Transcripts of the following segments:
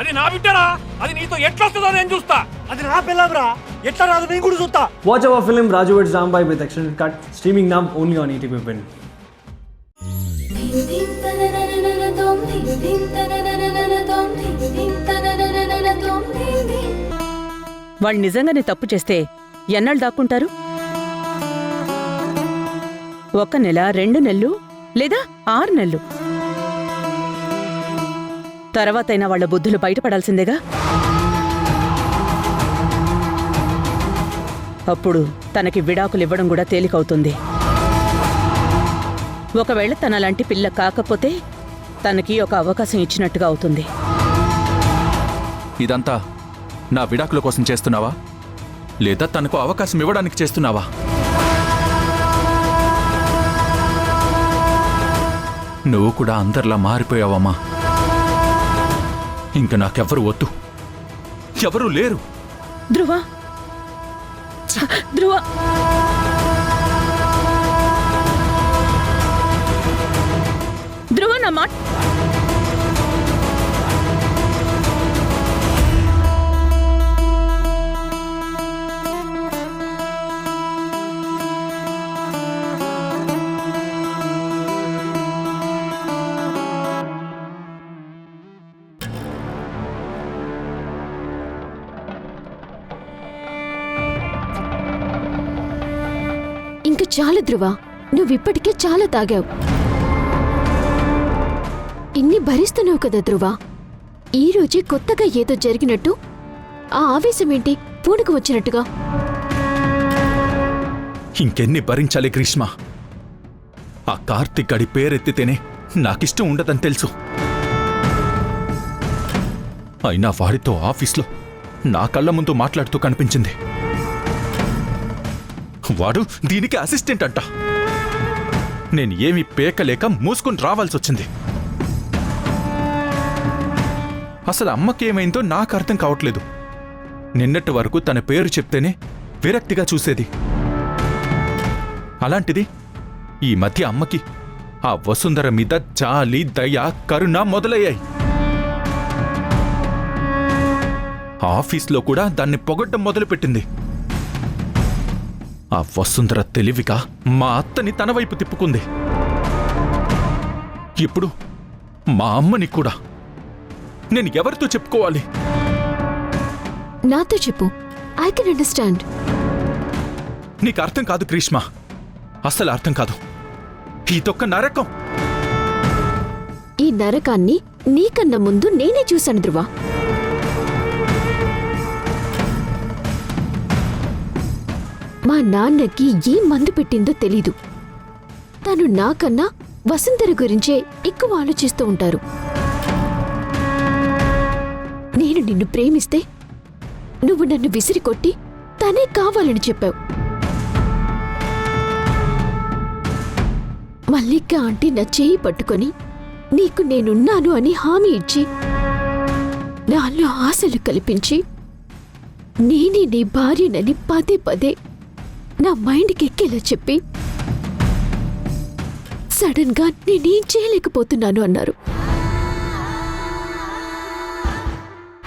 అది నా బిడ్డరా, అది నీతో ఎట్లొస్తుందో నేను చూస్తా. అది నా పిల్లరా, ఎట్లా రాదు నేను కూడా చూస్తా. Watch our film Raju Veds Rambai with extended cut, streaming now only on ETV Win. వాళ్ళు నిజంగానే తప్పు చేస్తే ఎన్నాళ్ళు దాక్కుంటారు? 1 నెల, 2 నెలలు, లేదా 6 నెలలు. తర్వాతైనా వాళ్ళ బుద్ధులు బయటపడాల్సిందేగా. అప్పుడు తనకి విడాకులు ఇవ్వడం కూడా తేలికవుతుంది. ఒకవేళ తనలాంటి పిల్ల కాకపోతే తనకి ఒక అవకాశం ఇచ్చినట్టుగా అవుతుంది. ఇదంతా నా విడాకుల కోసం చేస్తున్నావా, లేదా తనకు అవకాశం ఇవ్వడానికి చేస్తున్నావా? నువ్వు కూడా అందరిలా మారిపోయావమ్మా. ఇంక నాకెవ్వరు వద్దు, ఎవరూ లేరు. ధ్రువ, ధ్రువ, ధ్రువ నా మాట. ఇంక చాలు ధ్రువ, నువ్విప్పటికే చాలా తాగావు. ఇన్ని భరిస్తున్నావు కదా ధ్రువ. ఈ రోజే కొత్తగా ఏదో జరిగినట్టు ఆ ఆవేశమేంటి పూనుకు వచ్చినట్టుగా? ఇంకెన్ని భరించాలి గ్రీష్మ? ఆ కార్తిక్ గడి పేరెత్తితేనే నాకిష్టం ఉండదని తెలుసు. అయినా వాడితో ఆఫీస్లో నా కళ్ళ ముందు మాట్లాడుతూ కనిపించింది. వాడు దీనికి అసిస్టెంట్ అంట. నేను ఏమీ పేకలేక మూసుకొని రావాల్సొచ్చింది. అసలు అమ్మకేమైందో నాకు అర్థం కావట్లేదు. నిన్నటి వరకు తన పేరు చెప్తేనే విరక్తిగా చూసేది. అలాంటిది ఈ మధ్య అమ్మకి ఆ వసుంధర మీద జాలి, దయ, కరుణ మొదలయ్యాయి. ఆఫీస్లో కూడా దాన్ని పొగడ్డం మొదలుపెట్టింది. ఆ వసుంధర తెలివిగా మా అత్తని తన వైపు తిప్పుకుంది. ఇప్పుడు మా అమ్మని కూడా. నేను ఎవరితో చెప్పుకోవాలి? నాతో చెప్పు, ఐ కెన్ అండర్స్టాండ్. నీకు అర్థం కాదు గ్రీష్మ, అస్సలు అర్థం కాదు. ఇదొక్క నరకం. ఈ నరకాన్ని నీకన్నా ముందు నేనే చూశాను ధ్రువ. మా నాన్నకి ఏ మందు పెట్టిందో తెలీదు. తను నాకన్నా వసుంధర గురించే ఎక్కువ ఆలోచిస్తూ ఉంటారు. నేను నిన్ను ప్రేమిస్తే నువ్వు నన్ను విసిరికొట్టి తనే కావాలని చెప్పావు. మల్లిక ఆంటీ నా చేయి పట్టుకొని నీకు నేనున్నాను అని హామీ ఇచ్చి నాలో ఆశలు కల్పించి నేనే నీ భార్యనని పదే పదే నా మైండ్కి ఎక్కేలా చెప్పి సడన్ గా నేనేం చేయలేకపోతున్నాను అన్నారు.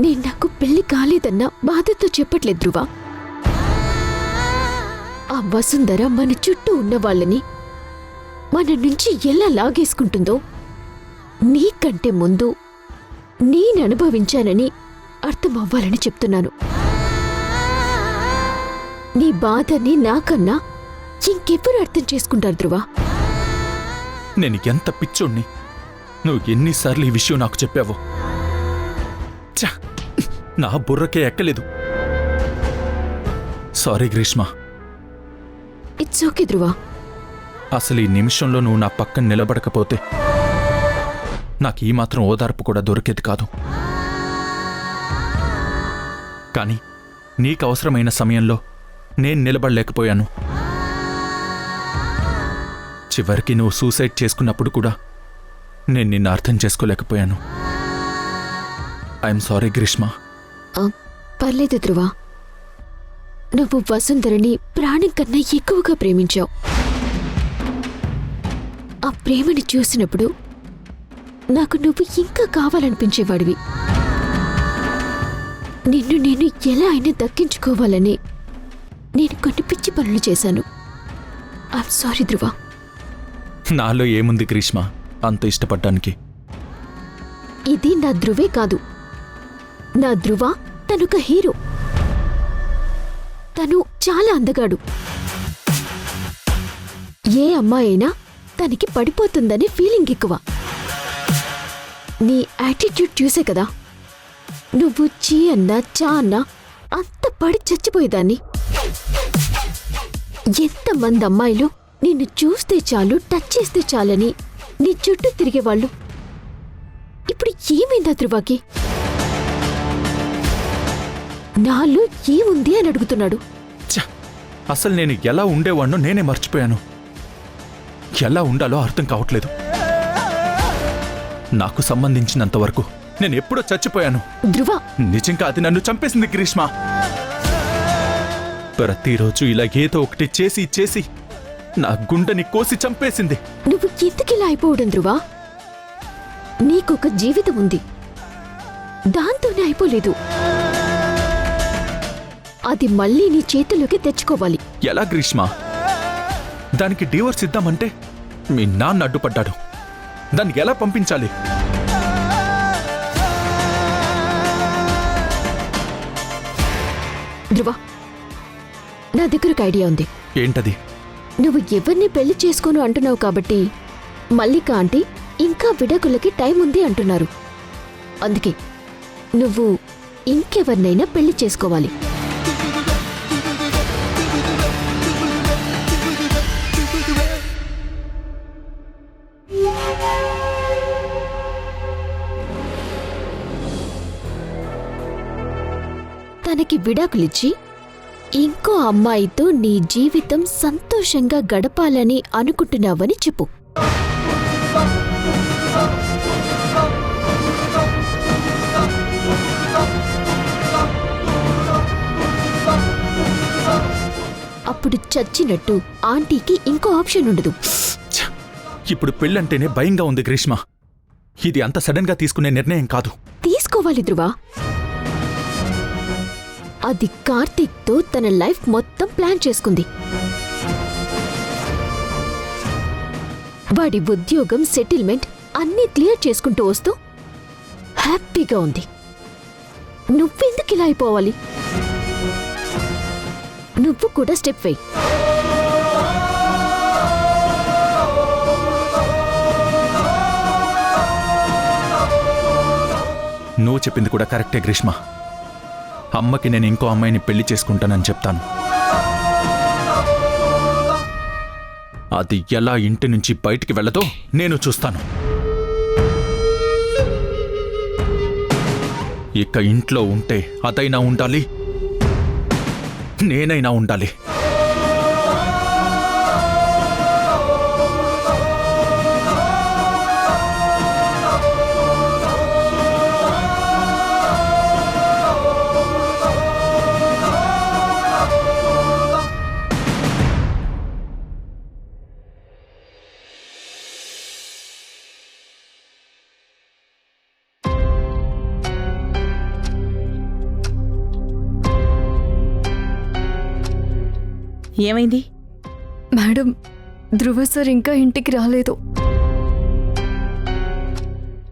నేను నాకు పెళ్లి కాలేదన్న బాధతో చెప్పట్లేదు ధ్రువ. ఆ వసుంధర మన చుట్టూ ఉన్న వాళ్ళని మన నుంచి ఎలా లాగేసుకుంటుందో నీకంటే ముందు నేను అనుభవించానని అర్థం అవ్వాలని చెప్తున్నాను. నీ బాధని నాకన్నా ఇంకెవ్వరు అర్థం చేసుకుంటారు ధ్రువ. నేను ఎంత పిచ్చోణ్ణి! నువ్వు ఎన్నిసార్లు ఈ విషయం నాకు చెప్పావు. ఛ! నా బుర్రకే ఎక్కలేదు. సారీ గ్రీష్మ. ఇట్స్ ఓకే ధ్రువ. అసలు ఈ నిమిషంలో నువ్వు నా పక్కన నిలబడకపోతే నాకు ఈ మాత్రం ఓదార్పు కూడా దొరికేది కాదు. కానీ నీకు అవసరమైన సమయంలో నేను నిలబడలేకపోయాను. చివరికి నువ్వు సూసైడ్ చేసుకున్నప్పుడు కూడా నేను నిన్ను అర్థం చేసుకోలేకపోయాను. I'm sorry Greeshma. పర్లేదు ధ్రువ. నువ్వు వసుంధరని ప్రాణం కన్నా ఎక్కువగా ప్రేమించావు. ఆ ప్రేమని చూసినప్పుడు నాకు నువ్వు ఇంకా కావాలనిపించేవాడివి. నిన్ను నేను ఎలా అయినా దక్కించుకోవాలని నేను కొన్ని పిచ్చి పనులు చేశాను. ఐఎమ్ సారీ ధ్రువ. నాలో ఏముంది గ్రీష్మ అంత ఇష్టపడ్డానికి? ఇది నా ధ్రువే కాదు. నా ధ్రువ తనొక హీరో. తను చాలా అందగాడు. ఏ అమ్మాయి అయినా తనకి పడిపోతుందనే ఫీలింగ్ ఎక్కువ. నీ యాటిట్యూడ్ చూసే కదా నువ్వు చీ అన్నా చా అన్నా అంత పడి చచ్చిపోయేదాన్ని. ఎంతమంది అమ్మాయిలు నిన్ను చూస్తే చాలు, టచ్ చేస్తే చాలని నీ చుట్టూ తిరిగేవాళ్ళు. ఇప్పుడు ఏమైందా ధ్రువకి? నాలో ఏముంది అని అడుగుతున్నాడు. ఛ! అసలు నేను ఎలా ఉండేవాణ్ణో నేనే మర్చిపోయాను. ఎలా ఉండాలో అర్థం కావట్లేదు. నాకు సంబంధించినంతవరకు నేను ఎప్పుడో చచ్చిపోయాను. ధ్రువ, నిజంగా అది నన్ను చంపేసింది గ్రీష్మ. ప్రతిరోజు ఇలా ఏదో ఒకటి చేసి చేసి నా గుండెని కోసి చంపేసింది. నువ్వు ఎందుకిలా అయిపోవడం ధ్రువ? నీకొక జీవితం ఉంది, దాంతోనే అయిపోలేదు. అది మళ్ళీ నీ చేతుల్లోకి తెచ్చుకోవాలి. ఎలా గ్రీష్మ? దానికి డివోర్స్ ఇద్దామంటే మీ నాన్న అడ్డుపడ్డాడు. దానికి ఎలా పంపించాలి? ధ్రువ, నా దగ్గర ఒక ఐడియా ఉంది. ఏంటది? నువ్వు ఎవరిని పెళ్లి చేసుకోను అంటున్నావు కాబట్టి మల్లిక ఆంటీ ఇంకా విడాకులకి టైం ఉంది అంటున్నారు. అందుకే నువ్వు ఇంకెవరినైనా పెళ్లి చేసుకోవాలి. తనకి విడాకులిచ్చి ఇంకో అమ్మాయితో నీ జీవితం సంతోషంగా గడపాలని అనుకుంటున్నావని చెప్పు. అప్పుడు చచ్చినట్టు ఆంటీకి ఇంకో ఆప్షన్ ఉండదు. ఛ! ఇప్పుడు పెళ్ళంటేనే భయంగా ఉంది గ్రీష్మ. ఇది అంత సడన్ గా తీసుకునే నిర్ణయం కాదు. తీసుకోవాలి ధ్రువ. అది కార్తీక్తో తన లైఫ్ మొత్తం ప్లాన్ చేసుకుంది. వాడి ఉద్యోగం, సెటిల్మెంట్ అన్నీ క్లియర్ చేసుకుంటూ వస్తూ హ్యాపీగా ఉంది. నువ్వెందుకు ఇలా అయిపోవాలి? నువ్వు కూడా స్టెప్ వెయ్యి. నువ్వు చెప్పింది కూడా కరెక్టే గ్రీష్మ. అమ్మకి నేను ఇంకో అమ్మాయిని పెళ్లి చేసుకుంటానని చెప్తాను. అది ఎలా ఇంటి నుంచి బయటికి వెళ్ళదో నేను చూస్తాను. ఇక ఇంట్లో ఉంటే అదైనా ఉండాలి, నేనైనా ఉండాలి. ఏమైంది? మేడం, ధ్రువ సార్ ఇంకా ఇంటికి రాలేదు.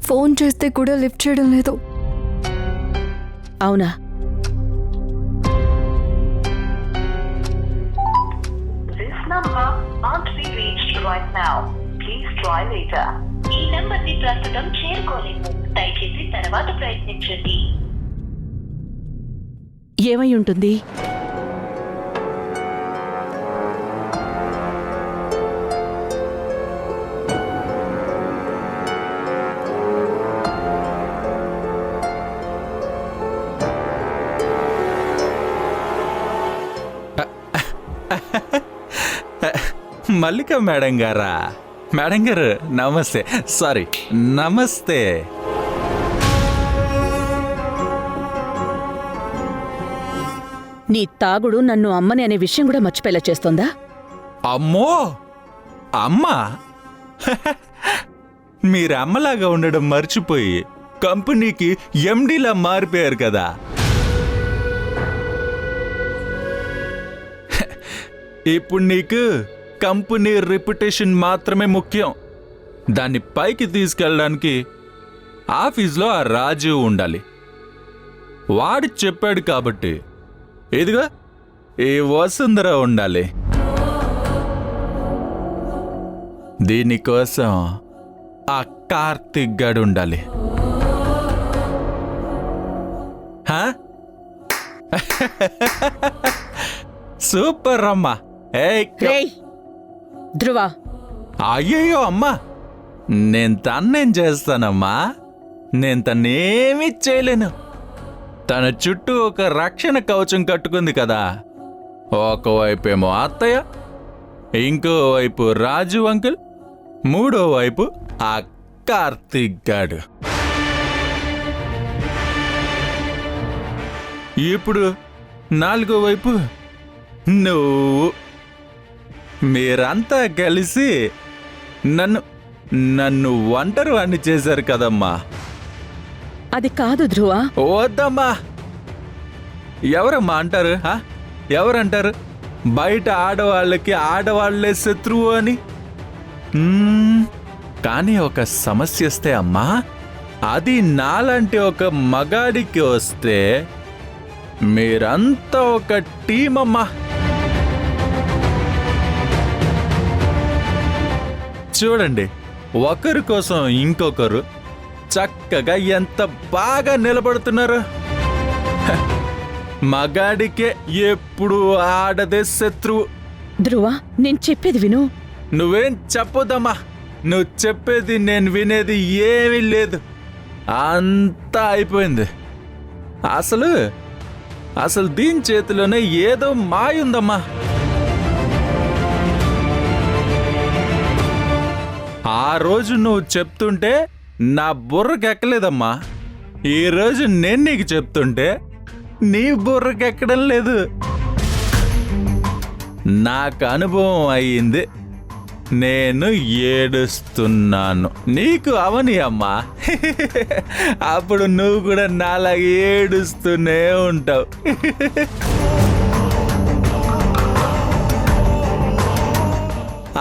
ఫోన్ చేస్తే కూడా లిఫ్ట్ చేయడం లేదు. అవునా? This number can't be reached right now. Please try later. ఈ నంబర్ని ప్రస్తుతం చేరుకోలేము. దయచేసి తర్వాత ప్రయత్నించండి. ఏమై ఉంటుంది? మల్లిక మేడం గారా? మేడం గారు నమస్తే. సారీ, నమస్తే. నీ తాగుడు నన్ను అమ్మని అనే విషయం కూడా మర్చిపోయేలా చేస్తోందా? అమ్మో, అమ్మా! మీరు అమ్మలాగా ఉండడం మర్చిపోయి కంపెనీకి ఎండీలా మారిపోయారు కదా. ఇప్పుడు నీకు కంపెనీ రెప్యుటేషన్ మాత్రమే ముఖ్యం. దాన్ని పైకి తీసుకెళ్ళడానికి ఆఫీస్లో ఆ రాజు ఉండాలి. వాడు చెప్పాడు కాబట్టి ఇదిగో ఈ వసుంధర ఉండాలి. దీనికోసం ఆ కార్తిక్ గడు ఉండాలి. సూపర్ అమ్మా. రేయ్ ధ్రువ, అయ్యయ్యో అమ్మా, నేను తన్నేం చేస్తానమ్మా? నేను తన్నేమీ చేయలేను. తన చుట్టూ ఒక రక్షణ కవచం కట్టుకుంది కదా. ఒకవైపేమో అత్తయ్య, ఇంకోవైపు రాజు అంకుల్, మూడో వైపు ఆ కార్తిక్ గాడు. ఇప్పుడు నాలుగో వైపు నువ్వు. మీరంతా కలిసి నన్ను ఒంటరి వాణ్ణి చేశారు కదమ్మా. అది కాదు ధ్రువ. వద్దమ్మా. ఎవరమ్మా అంటారు? ఎవరంటారు బయట ఆడవాళ్ళకి ఆడవాళ్లే శత్రువు అని? కానీ ఒక సమస్య వస్తే అమ్మా, అది నాలాంటి ఒక మగాడికి వస్తే మీరంతా ఒక టీం అమ్మా. చూడండి, ఒకరి కోసం ఇంకొకరు చక్కగా ఎంత బాగా నిలబడుతున్నారు. మగాడికే ఎప్పుడు ఆడదే శత్రువు. ధ్రువ, నేను చెప్పేది విను. నువ్వేం చెప్పొద్దమ్మా. నువ్వు చెప్పేది నేను వినేది ఏమీ లేదు. అంతా అయిపోయింది. అసలు దీని చేతిలోనే ఏదో మాయుందమ్మా. ఆ రోజు నువ్వు చెప్తుంటే నా బుర్రకెక్కలేదమ్మా. ఈరోజు నేను నీకు చెప్తుంటే నీ బుర్రకెక్కడం లేదు. నాకు అనుభవం అయ్యింది. నేను ఏడుస్తున్నాను. నీకు అవని అమ్మా. అప్పుడు నువ్వు కూడా నాలాగే ఏడుస్తూనే ఉంటావు.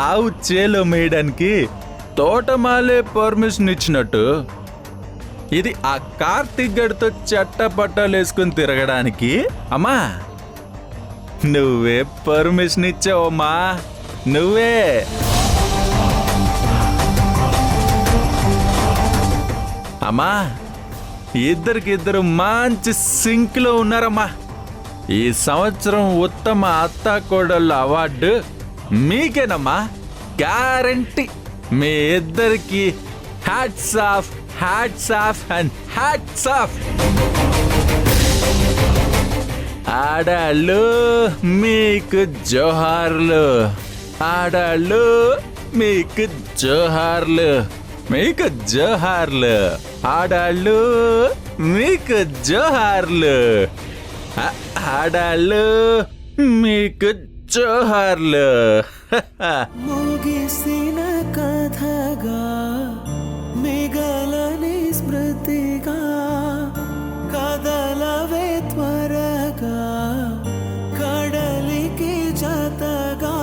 ఆవు చేలో మేయడానికి తోటమాలే పర్మిషన్ ఇచ్చినట్టు ఇది ఆ కార్తిక్ గడితో చట్టపట్టాలు వేసుకుని తిరగడానికి అమ్మా నువ్వే పర్మిషన్ ఇచ్చావమ్మా. నువ్వే. అమ్మా, ఇద్దరికిద్దరు మంచి సింక్లో ఉన్నారమ్మా. ఈ సంవత్సరం ఉత్తమ అత్తాకోడళ్ళ అవార్డు మీకేనమ్మా. గ్యారంటీ. మీ ఇద్దరికి hats off, hats off and hats off. ఆడాళ్ళు మీకు జోహార్లు. ఆడాళ్ళు మీకు జోహార్లు. మీకు జోహార్లు. ఆడాళ్ళు మీకు జోహార్లు. ఆడాళ్ళు మీకు జోహార్లు. ముగిసిన కథగా మిగలని స్మృతిగా కదలవే త్వరగా కడలికి జతగా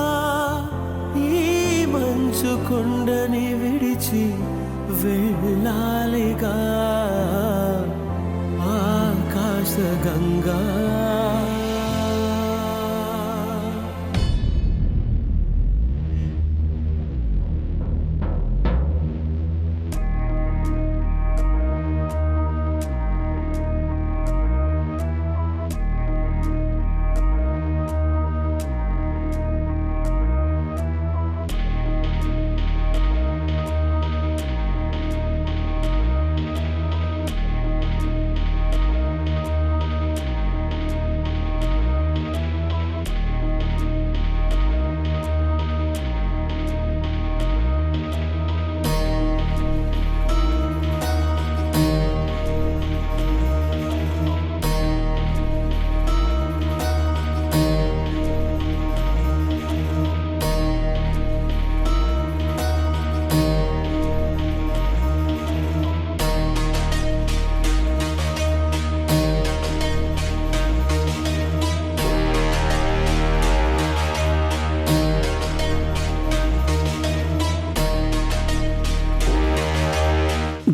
ఈ మంచు కొండని విడిచి వెళ్ళాలిగా ఆకాశ గంగా.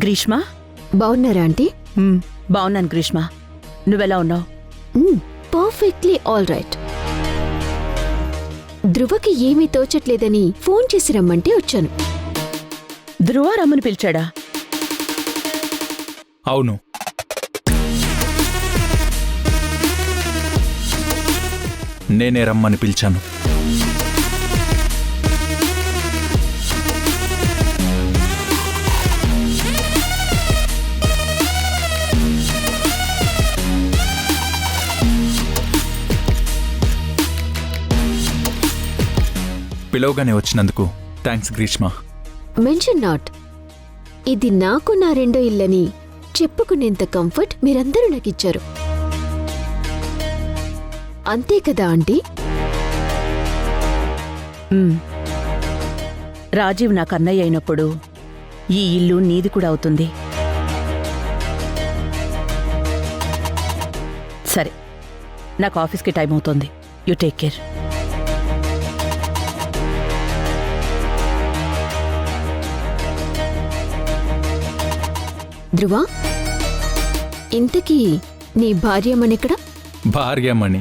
గ్రీష్మ. బాగున్నారా ఆంటీ? బాగున్నాను గ్రీష్మ. నువ్వెలా ఉన్నావు? Perfectly all right. ధ్రువకి ఏమీ తోచట్లేదని ఫోన్ చేసి రమ్మంటే వచ్చాను. ధ్రువ రమ్మని పిలిచాడా? అవును. నేనే రమ్మని పిలిచాను. పిలవగానే వచ్చినందుకు థ్యాంక్స్ గ్రీష్మ. Mention not. ఇది నాకు నా రెండో ఇల్లని చెప్పుకునేంత కంఫర్ట్ మీరందరూ నాకిచ్చారు. అంతే కదా ఆంటీ? రాజీవ్ నాకు అన్నయ్య అయినప్పుడు ఈ ఇల్లు నీది కూడా అవుతుంది. సరే, నాకు ఆఫీస్కి టైం అవుతోంది. You take care. ధ్రువ, ఇంతకీ నీ భార్యమనెక్కడ? భార్యమణి.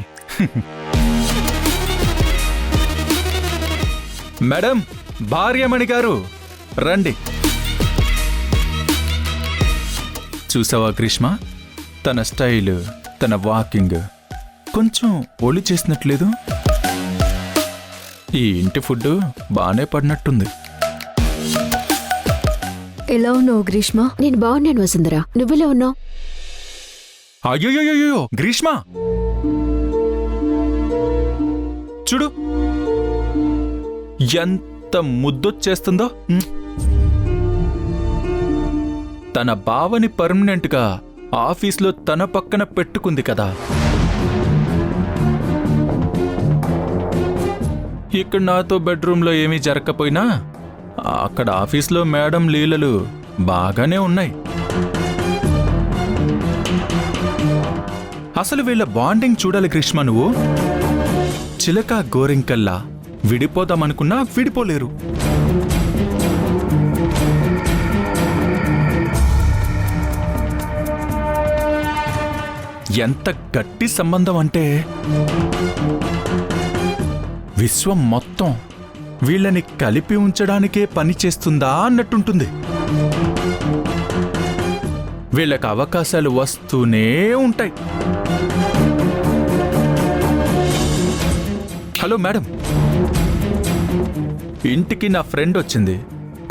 మేడం, భార్యమణి గారు రండి. చూసావా గ్రీష్మ, తన స్టైల్, తన వాకింగ్ కొంచెం ఒళ్ళు చేసినట్లేదు. ఈ ఇంటి ఫుడ్ బానే పడినట్టుంది. ఎలా ఉన్నావు గ్రీష్మ? నేను బాగున్నాను వసుంధరా, నువ్వెలా ఉన్నావు? అయ్యోయ్యోయ్యో గ్రీష్మ, చూడు ఎంత ముద్దొచ్చేస్తుందో. తన బావని పర్మనెంట్ గా ఆఫీస్లో తన పక్కన పెట్టుకుంది కదా. ఇక్కడ నాతో బెడ్రూమ్లో ఏమీ జరగకపోయినా అక్కడ ఆఫీస్లో మేడం లీలలు బాగానే ఉన్నాయి. అసలు వీళ్ళ బాండింగ్ చూడాలి గ్రీష్మ. నువ్వు చిలక గోరింకల్లా విడిపోదామనుకున్నా విడిపోలేరు. ఎంత గట్టి సంబంధం అంటే విశ్వం మొత్తం వీళ్ళని కలిపి ఉంచడానికే పని చేస్తుందా అన్నట్టుంటుంది. వీళ్ళకి అవకాశాలు వస్తూనే ఉంటాయి. హలో మేడం, ఇంటికి నా ఫ్రెండ్ వచ్చింది.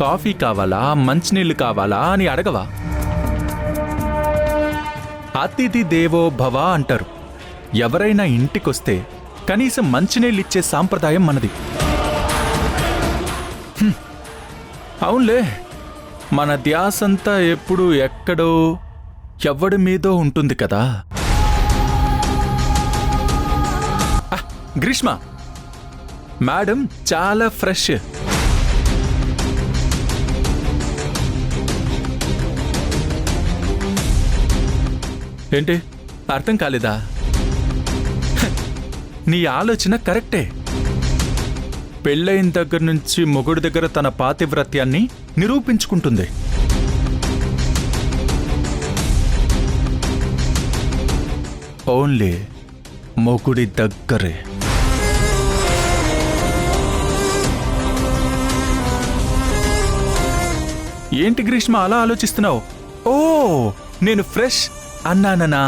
కాఫీ కావాలా, మంచినీళ్ళు కావాలా అని అడగవా? అతిథి దేవో భవ అంటారు. ఎవరైనా ఇంటికొస్తే కనీసం మంచినీళ్ళిచ్చే సాంప్రదాయం మనది. అవునులే, మన ధ్యాసంతా ఎప్పుడూ ఎక్కడో ఎవడి మీదో ఉంటుంది కదా. గ్రీష్మ, మేడం చాలా ఫ్రెష్. ఏంటి అర్థం కాలేదా? నీ ఆలోచన కరెక్టే. పెళ్ళైన దగ్గర నుంచి మొగుడి దగ్గర తన పాతివ్రత్యాన్ని నిరూపించుకుంటుంది. ఓన్లీ మొగుడి దగ్గరే. ఏంటి గ్రీష్మ అలా ఆలోచిస్తున్నావు? ఓ, నేను ఫ్రెష్ అన్నాననా?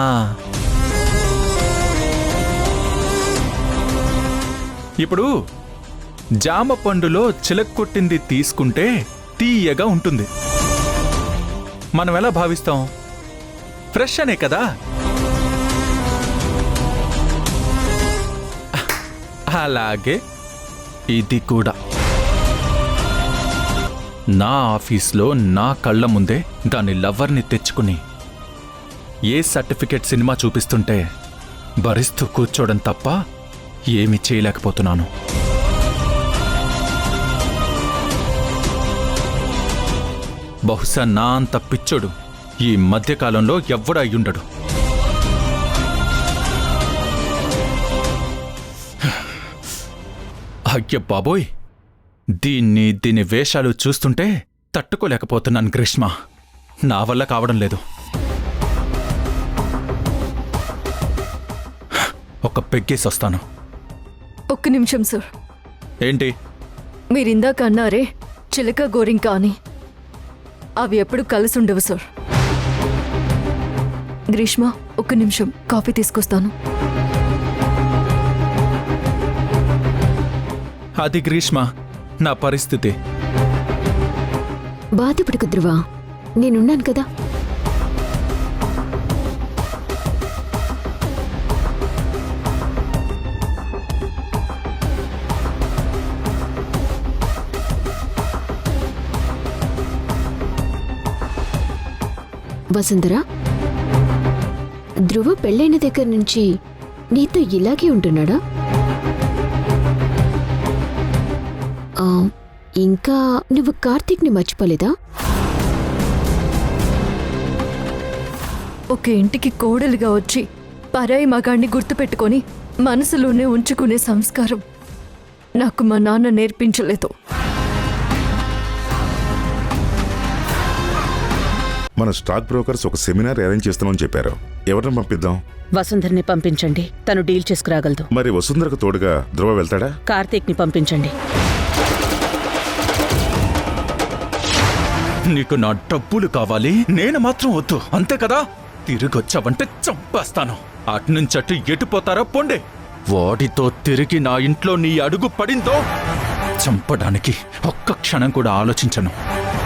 ఇప్పుడు జామ పండులో చిలక్కొట్టింది తీసుకుంటే తీయగా ఉంటుంది. మనం ఎలా భావిస్తాం? ఫ్రెష్ అనే కదా. అలాగే ఇది కూడా. నా ఆఫీస్లో నా కళ్ళ ముందే దాని లవర్ని తెచ్చుకుని ఏ సర్టిఫికెట్ సినిమా చూపిస్తుంటే భరిస్తూ కూర్చోవడం తప్ప ఏమీ చేయలేకపోతున్నాను. బహుశా నా అంత పిచ్చోడు ఈ మధ్యకాలంలో ఎవ్వడా అయ్యుండడు. అయ్య బాబోయ్, దీని వేషాలు చూస్తుంటే తట్టుకోలేకపోతున్నాను గ్రీష్మ. నా వల్ల కావడం లేదు. ఒక పెగ్గేసి వస్తాను. ఒక్క నిమిషం సార్. ఏంటి? మీరిందాక అన్నారే చిలక గోరింక అని, అవి ఎప్పుడు కలిసి ఉండవు సార్. గ్రీష్మ, ఒక్క నిమిషం కాఫీ తీసుకొస్తాను. అది గ్రీష్మ, నా పరిస్థితి. బాధపడకు ధ్రువ, నేనున్నాను కదా. వసుంధరా, ధ్రువ పెళ్ళైన దగ్గర నుంచి నీతో ఇలాగే ఉంటున్నాడా? ఇంకా నువ్వు కార్తీక్ని మర్చిపోలేదా? ఒక ఇంటికి కోడలిగా వచ్చి పరాయి మగాణ్ణి గుర్తుపెట్టుకొని మనసులోనే ఉంచుకునే సంస్కారం నాకు మా నాన్న నేర్పించలేదు. మన స్టాక్ బ్రోకర్స్ ఒక సెమినార్ అరేంజ్ చేస్తామని చెప్పారు. ఎవరిని పంపిద్దాం? వసుంధర్ని పంపించండి, తను డీల్ చేసుకురాగలదు. మరి వసుంధరకు తోడుగా ధ్రువ వెళ్తాడా? కార్తీక్ని పంపించండి. నీకు నా డబ్బులు కావాలి, నేను మాత్రం వద్దు, అంతే కదా? తిరిగొచ్చావంటే చంపేస్తాను. అట్నుంచట్టు ఎటుపోతారా పొండే. వాడితో తిరిగి నా ఇంట్లో నీ అడుగు పడిందో చంపడానికి ఒక్క క్షణం కూడా ఆలోచించను.